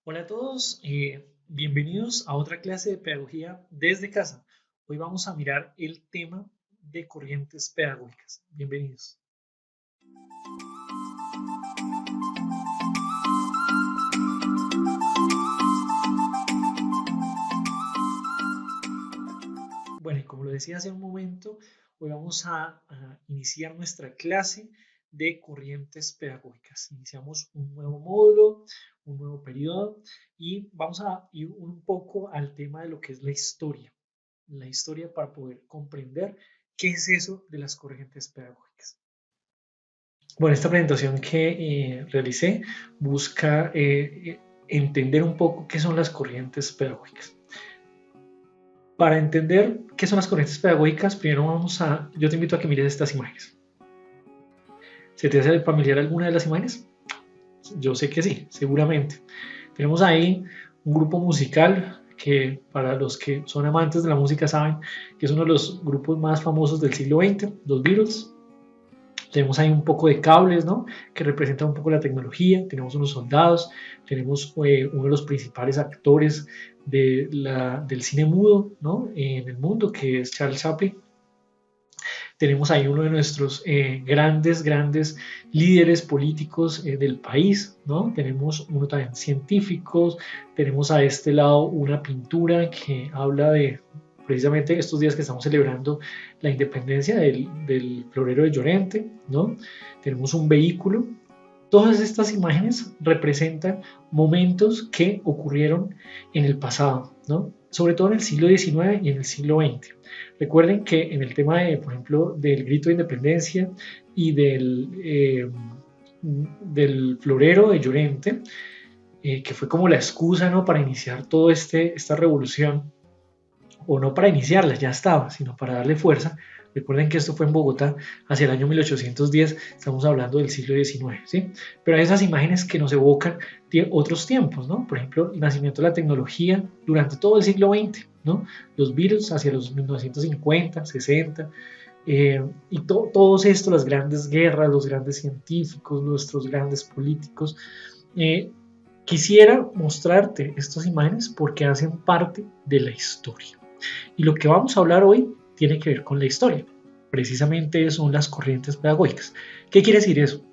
Hola a todos, bienvenidos a otra clase de pedagogía desde casa. Hoy vamos a mirar el tema de corrientes pedagógicas. Bienvenidos. Bueno, y como lo decía hace un momento, hoy vamos a iniciar nuestra clase de corrientes pedagógicas. Iniciamos un nuevo módulo, un nuevo periodo y vamos a ir un poco al tema de lo que es la historia para poder comprender qué es eso de las corrientes pedagógicas. Bueno, esta presentación que realicé busca entender un poco qué son las corrientes pedagógicas. Para entender qué son las corrientes pedagógicas, primero yo te invito a que mires estas imágenes. ¿Se te hace familiar alguna de las imágenes? Yo sé que sí, seguramente. Tenemos ahí un grupo musical que para los que son amantes de la música saben que es uno de los grupos más famosos del siglo XX, los Beatles. Tenemos ahí un poco de cables, ¿no? Que representan un poco la tecnología. Tenemos unos soldados, tenemos uno de los principales actores del cine mudo, ¿no? En el mundo, que es Charles Chaplin. Tenemos ahí uno de nuestros grandes líderes políticos del país, ¿no? Tenemos uno también científicos, tenemos a este lado una pintura que habla de precisamente estos días que estamos celebrando la independencia del florero de Llorente, ¿no? Tenemos un vehículo. Todas estas imágenes representan momentos que ocurrieron en el pasado, ¿no? Sobre todo en el siglo XIX y en el siglo XX. Recuerden que en el tema, por ejemplo, del grito de independencia y del florero de Llorente, que fue como la excusa, ¿no?, para iniciar toda esta revolución, o no para iniciarla, ya estaba, sino para darle fuerza. Recuerden que esto fue en Bogotá hacia el año 1810, estamos hablando del siglo XIX, ¿sí? Pero hay esas imágenes que nos evocan otros tiempos, ¿no? Por ejemplo, el nacimiento de la tecnología durante todo el siglo XX, ¿no? Los Beatles hacia los 1950, 60, y todos estos, las grandes guerras, los grandes científicos, nuestros grandes políticos. Quisiera mostrarte estas imágenes porque hacen parte de la historia. Y lo que vamos a hablar hoy tiene que ver con la historia. Precisamente son las corrientes pedagógicas. ¿Qué quiere decir eso?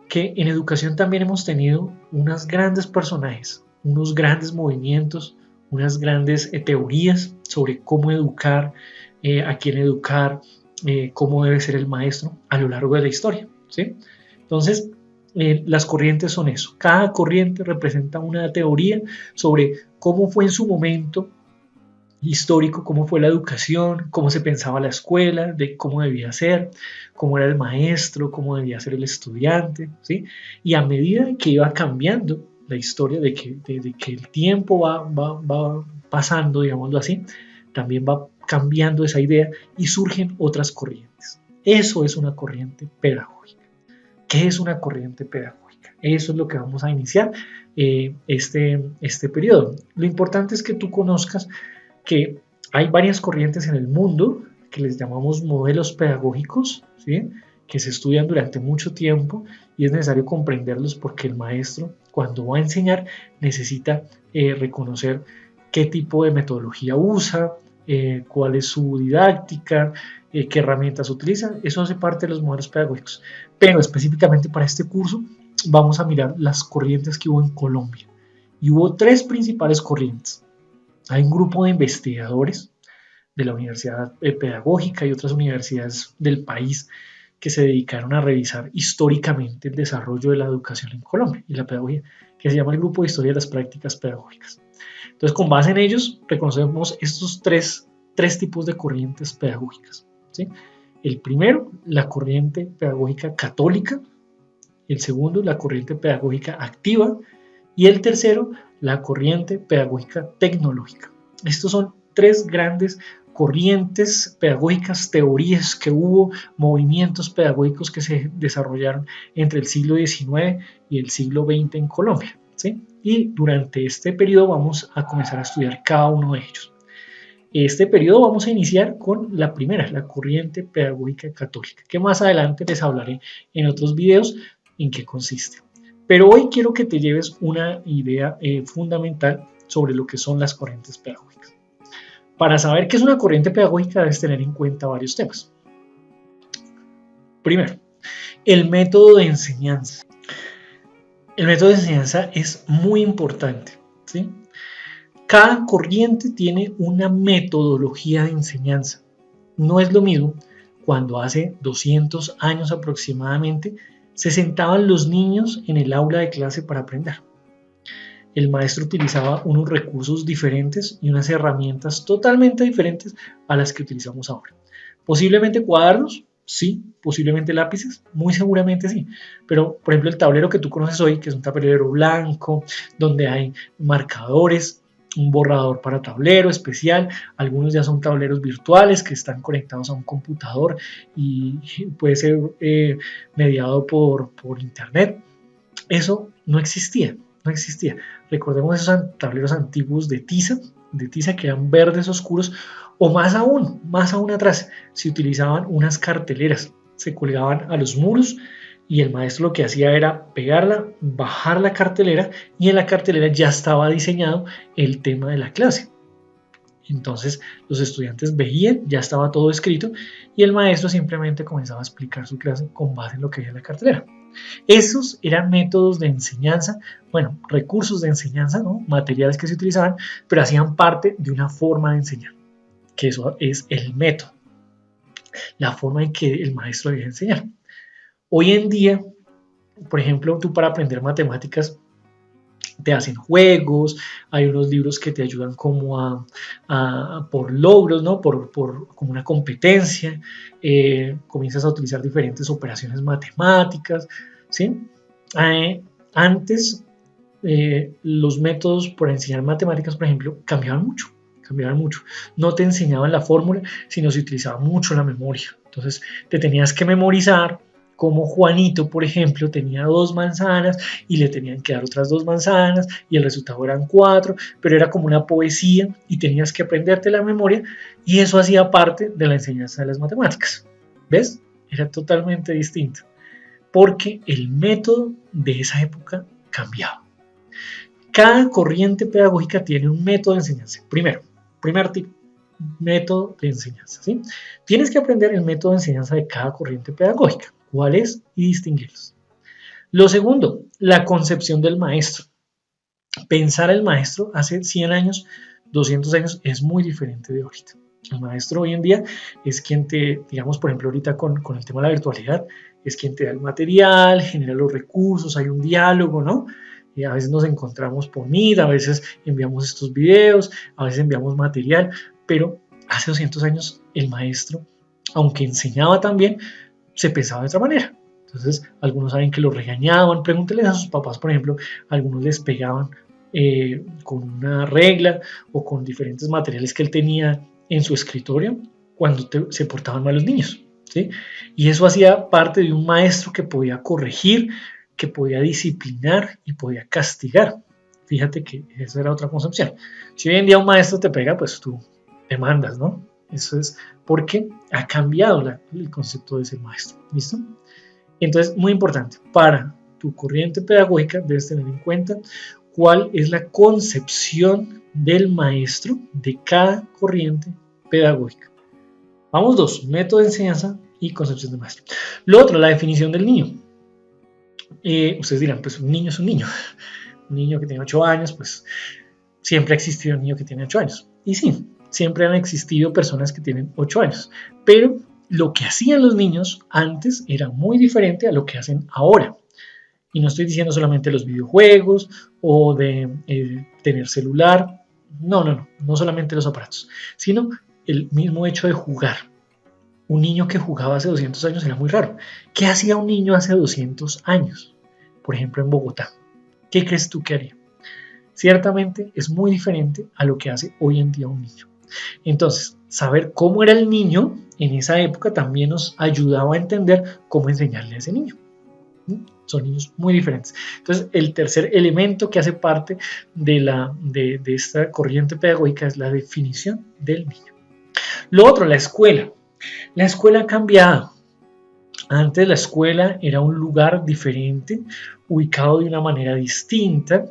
Que en educación también hemos tenido unos grandes personajes, unos grandes movimientos, unas grandes teorías sobre cómo educar, a quién educar, cómo debe ser el maestro a lo largo de la historia, ¿sí? Entonces, las corrientes son eso. Cada corriente representa una teoría sobre cómo fue en su momento histórico, cómo fue la educación, cómo se pensaba la escuela, de cómo debía ser, cómo era el maestro, cómo debía ser el estudiante, ¿sí? Y a medida que iba cambiando la historia, de que el tiempo va pasando, digámoslo así, también va cambiando esa idea y surgen otras corrientes. Eso es una corriente pedagógica. ¿Qué es una corriente pedagógica? Eso es lo que vamos a iniciar este periodo. Lo importante es que tú conozcas que hay varias corrientes en el mundo que les llamamos modelos pedagógicos, ¿sí?, que se estudian durante mucho tiempo y es necesario comprenderlos porque el maestro, cuando va a enseñar, necesita reconocer qué tipo de metodología usa, cuál es su didáctica, qué herramientas utiliza. Eso hace parte de los modelos pedagógicos. Pero específicamente para este curso vamos a mirar las corrientes que hubo en Colombia. Y hubo tres principales corrientes. Hay un grupo de investigadores de la Universidad Pedagógica y otras universidades del país que se dedicaron a revisar históricamente el desarrollo de la educación en Colombia y la pedagogía, que se llama el Grupo de Historia de las Prácticas Pedagógicas. Entonces, con base en ellos, reconocemos estos tres tipos de corrientes pedagógicas, ¿sí? El primero, la corriente pedagógica católica; el segundo, la corriente pedagógica activa; y el tercero, la corriente pedagógica tecnológica. Estos son tres grandes corrientes pedagógicas, teorías que hubo, movimientos pedagógicos que se desarrollaron entre el siglo XIX y el siglo XX en Colombia, ¿sí? Y durante este periodo vamos a comenzar a estudiar cada uno de ellos. Este periodo vamos a iniciar con la primera, la corriente pedagógica católica, que más adelante les hablaré en otros videos en qué consiste. Pero hoy quiero que te lleves una idea fundamental sobre lo que son las corrientes pedagógicas. Para saber qué es una corriente pedagógica debes tener en cuenta varios temas. Primero, el método de enseñanza. El método de enseñanza es muy importante, ¿sí? Cada corriente tiene una metodología de enseñanza. No es lo mismo cuando hace 200 años aproximadamente se sentaban los niños en el aula de clase para aprender. El maestro utilizaba unos recursos diferentes y unas herramientas totalmente diferentes a las que utilizamos ahora. Posiblemente cuadernos, sí. Posiblemente lápices, muy seguramente sí. Pero, por ejemplo, el tablero que tú conoces hoy, que es un tablero blanco, donde hay marcadores, un borrador para tablero especial, algunos ya son tableros virtuales que están conectados a un computador y puede ser mediado por internet. Eso no existía, no existía. Recordemos esos tableros antiguos de tiza que eran verdes oscuros, o más aún atrás, se utilizaban unas carteleras, se colgaban a los muros y el maestro lo que hacía era pegarla, bajar la cartelera y en la cartelera ya estaba diseñado el tema de la clase. Entonces los estudiantes veían, ya estaba todo escrito y el maestro simplemente comenzaba a explicar su clase con base en lo que había en la cartelera. Esos eran métodos de enseñanza, bueno, recursos de enseñanza, ¿no? Materiales que se utilizaban, pero hacían parte de una forma de enseñar, que eso es el método, la forma en que el maestro debía enseñar. Hoy en día, por ejemplo, tú para aprender matemáticas te hacen juegos, hay unos libros que te ayudan como por logros, ¿no? Como una competencia, comienzas a utilizar diferentes operaciones matemáticas, ¿sí? Antes, los métodos para enseñar matemáticas, por ejemplo, cambiaban mucho. No te enseñaban la fórmula, sino se utilizaba mucho la memoria. Entonces, te tenías que memorizar como Juanito, por ejemplo, tenía 2 manzanas y le tenían que dar otras 2 manzanas y el resultado eran 4, pero era como una poesía y tenías que aprenderte la memoria y eso hacía parte de la enseñanza de las matemáticas. ¿Ves? Era totalmente distinto porque el método de esa época cambiaba. Cada corriente pedagógica tiene un método de enseñanza. Primer tip, método de enseñanza. ¿Sí? Tienes que aprender el método de enseñanza de cada corriente pedagógica, cuál es y distinguirlos. Lo segundo, la concepción del maestro. Pensar el maestro hace 100 años, 200 años es muy diferente de ahorita. El maestro hoy en día es quien te, digamos, por ejemplo, ahorita con el tema de la virtualidad, es quien te da el material, genera los recursos, hay un diálogo, ¿no? Y a veces nos encontramos por Meet, a veces enviamos estos videos, a veces enviamos material, pero hace 200 años el maestro, aunque enseñaba también, se pensaba de otra manera. Entonces, algunos saben que lo regañaban, pregúntenles a sus papás, por ejemplo, algunos les pegaban con una regla o con diferentes materiales que él tenía en su escritorio cuando se portaban mal los niños. ¿Sí? Y eso hacía parte de un maestro que podía corregir, que podía disciplinar y podía castigar. Fíjate que esa era otra concepción. Si hoy en día un maestro te pega, pues tú te mandas, ¿no? Eso es porque ha cambiado el concepto de ser maestro. ¿Listo? Entonces, muy importante, para tu corriente pedagógica debes tener en cuenta cuál es la concepción del maestro de cada corriente pedagógica. Vamos dos, método de enseñanza y concepción del maestro. Lo otro, la definición del niño. Ustedes dirán, pues un niño es un niño. Un niño que tiene 8 años, pues siempre ha existido un niño que tiene 8 años. Y sí, siempre han existido personas que tienen 8 años. Pero lo que hacían los niños antes era muy diferente a lo que hacen ahora. Y no estoy diciendo solamente los videojuegos o de tener celular. No solamente los aparatos, sino el mismo hecho de jugar. Un niño que jugaba hace 200 años era muy raro. ¿Qué hacía un niño hace 200 años? Por ejemplo, en Bogotá. ¿Qué crees tú que haría? Ciertamente es muy diferente a lo que hace hoy en día un niño. Entonces, saber cómo era el niño en esa época también nos ayudaba a entender cómo enseñarle a ese niño. Son niños muy diferentes. Entonces, el tercer elemento que hace parte de esta corriente pedagógica es la definición del niño. Lo otro, la escuela. La escuela ha cambiado. Antes la escuela era un lugar diferente, ubicado de una manera distinta,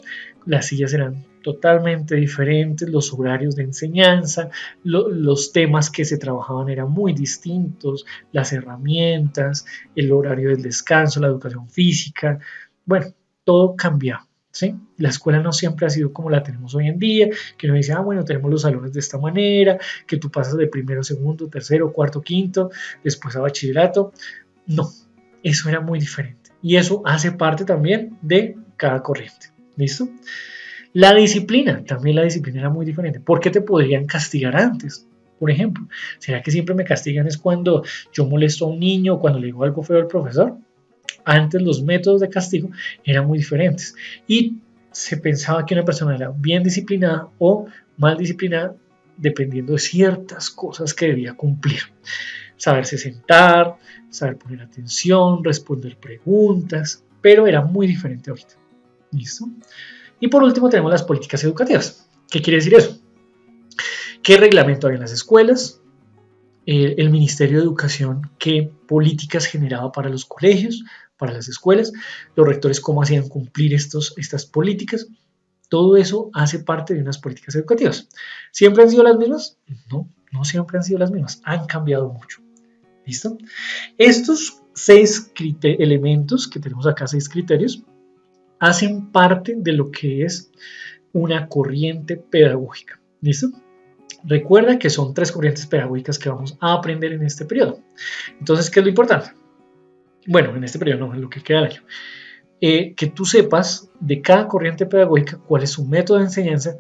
las sillas eran totalmente diferentes, los horarios de enseñanza, los temas que se trabajaban eran muy distintos, las herramientas, el horario del descanso, la educación física, bueno, todo cambiaba. ¿Sí? La escuela no siempre ha sido como la tenemos hoy en día, que nos dice, bueno, tenemos los salones de esta manera, que tú pasas de primero, segundo, tercero, cuarto, quinto, después a bachillerato. No, eso era muy diferente. Y eso hace parte también de cada corriente. ¿Listo? La disciplina, también la disciplina era muy diferente. ¿Por qué te podrían castigar antes? Por ejemplo, ¿será que siempre me castigan es cuando yo molesto a un niño o cuando le digo algo feo al profesor? Antes los métodos de castigo eran muy diferentes y se pensaba que una persona era bien disciplinada o mal disciplinada dependiendo de ciertas cosas que debía cumplir. Saberse sentar, saber poner atención, responder preguntas, pero era muy diferente ahorita. ¿Listo? Y por último tenemos las políticas educativas. ¿Qué quiere decir eso? ¿Qué reglamento hay en las escuelas? El Ministerio de Educación, qué políticas generaba para los colegios, para las escuelas, los rectores cómo hacían cumplir estas políticas. Todo eso hace parte de unas políticas educativas. ¿Siempre han sido las mismas? No, no siempre han sido las mismas. Han cambiado mucho. ¿Listo? Estos 6 elementos que tenemos acá, 6 criterios, hacen parte de lo que es una corriente pedagógica. ¿Listo? Recuerda que son 3 corrientes pedagógicas que vamos a aprender en este periodo. Entonces, ¿qué es lo importante? Bueno, en este periodo no, en lo que queda del año. Que tú sepas de cada corriente pedagógica cuál es su método de enseñanza,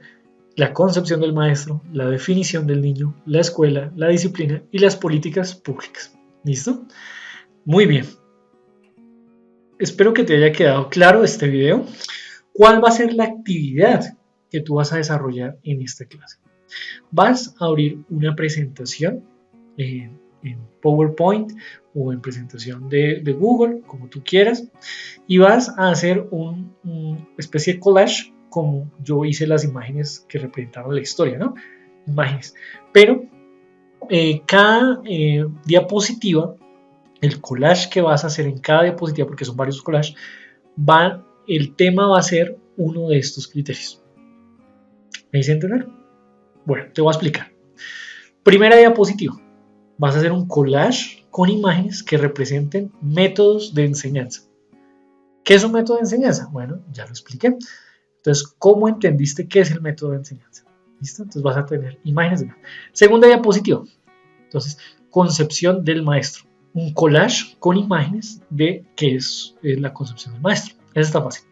la concepción del maestro, la definición del niño, la escuela, la disciplina y las políticas públicas. ¿Listo? Muy bien. Espero que te haya quedado claro este video. ¿Cuál va a ser la actividad que tú vas a desarrollar en esta clase? Vas a abrir una presentación en PowerPoint o en presentación de Google, como tú quieras, y vas a hacer una especie de collage como yo hice las imágenes que representaron la historia, ¿no? Imágenes. Pero cada diapositiva, el collage que vas a hacer en cada diapositiva, porque son varios collages, el tema va a ser uno de estos criterios. ¿Me hice entender? Bueno, te voy a explicar. Primera diapositiva. Vas a hacer un collage con imágenes que representen métodos de enseñanza. ¿Qué es un método de enseñanza? Bueno, ya lo expliqué. Entonces, ¿cómo entendiste qué es el método de enseñanza? ¿Listo? Entonces vas a tener imágenes de... Segunda diapositiva. Entonces, concepción del maestro. Un collage con imágenes de qué es la concepción del maestro. Eso está fácil.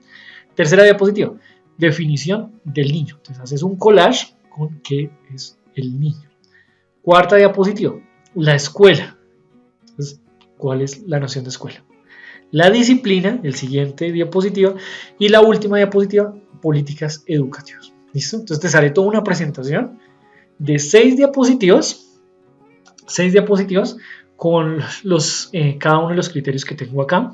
Tercera diapositiva. Definición del niño. Entonces, haces un collage con qué es el niño. Cuarta diapositiva. La escuela. Entonces, ¿cuál es la noción de escuela? La disciplina, el siguiente diapositiva, y la última diapositiva, políticas educativas. ¿Listo? Entonces te sale toda una presentación de 6 diapositivas, con cada uno de los criterios que tengo acá.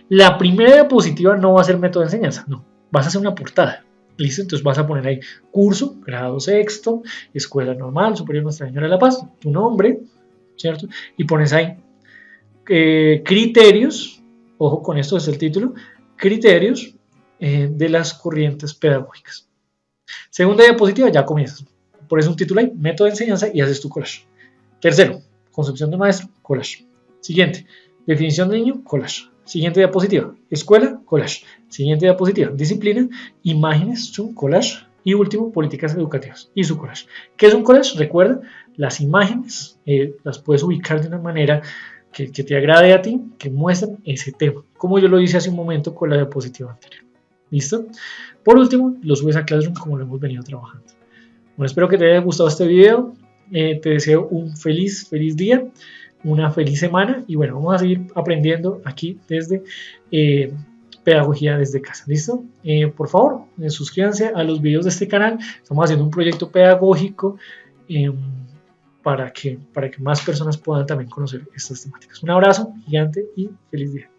La primera diapositiva no va a ser método de enseñanza, no, vas a hacer una portada. ¿Listo? Entonces vas a poner ahí curso, grado sexto, escuela normal, superior Nuestra Señora de la Paz, tu nombre, ¿cierto? Y pones ahí criterios. Ojo con esto, es el título, criterios de las corrientes pedagógicas. Segunda diapositiva, ya comienzas. Pones un título ahí, método de enseñanza y haces tu collage. Tercero, concepción de maestro, collage. Siguiente, definición de niño, collage. Siguiente diapositiva, escuela, collage. Siguiente diapositiva, disciplina, imágenes, su collage. Y último, políticas educativas y su collage. ¿Qué es un collage? Recuerda, las imágenes las puedes ubicar de una manera que te agrade a ti, que muestren ese tema, como yo lo hice hace un momento con la diapositiva anterior. ¿Listo? Por último, lo subes a Classroom como lo hemos venido trabajando. Bueno, espero que te haya gustado este video. Te deseo un feliz día, una feliz semana y bueno, vamos a seguir aprendiendo aquí desde Pedagogía desde casa. ¿Listo? Por favor, suscríbanse a los videos de este canal. Estamos haciendo un proyecto pedagógico para que más personas puedan también conocer estas temáticas. Un abrazo gigante y feliz día.